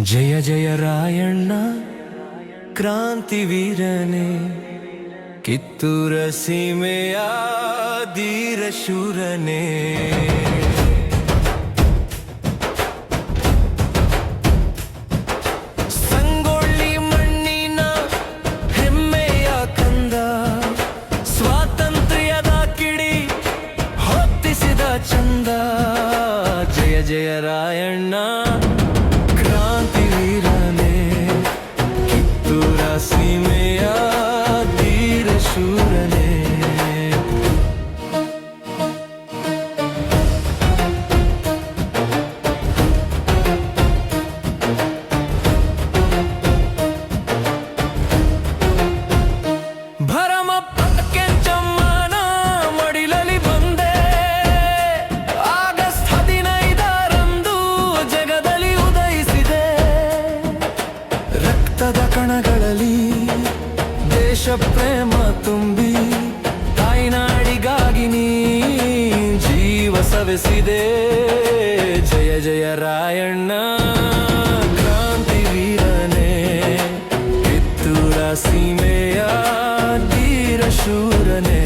ಜಯ ಜಯ ರಾಯಣ್ಣ ಕ್ರಾಂತಿವೀರನೇ, ಕಿತ್ತೂರ ಸೀಮೆಯ ಧೀರ ಶೂರನೇ. ಸಂಗೊಳ್ಳಿ ಮಣ್ಣಿನ ಹೆಮ್ಮೆಯ ಕಂದ, ಸ್ವಾತಂತ್ರ್ಯದ ಕಿಡಿ ಹೊತ್ತಿಸಿದ ಚಂದ. ಜಯ ಜಯ ರಾಯಣ್ಣ ಕ್ರಾಂತಿವೀರನೇ, ಕಿತ್ತೂರ ಸೀಮೆಯ ಧೀರ ಶೂರನೇ. ಭರಮಪ್ಪ ಕೆಂಚಮ್ಮನ ಮಡಿಲಲ್ಲಿ ಬಂದೆ, ಆಗಸ್ಟ್ 15ರಂದು ಜಗದಲ್ಲಿ ಉದಯಿಸಿದೆ. ರಕ್ತದ ಕಣಗಳಲ್ಲಿ ದೇಶ ಪ್ರೇಮ ತುಂಬಿ, ತಾಯ್ನಾಡಿಗಾಗಿ ನೀ ಜೀವ ಸವೆಸಿದೆ. ಜಯ ಜಯ ರಾಯಣ್ಣ ಕ್ರಾಂತಿವೀರನೇ, ಕಿತ್ತೂರ ಸೀಮೆಯ ಧೀರ ಶೂರನೇ.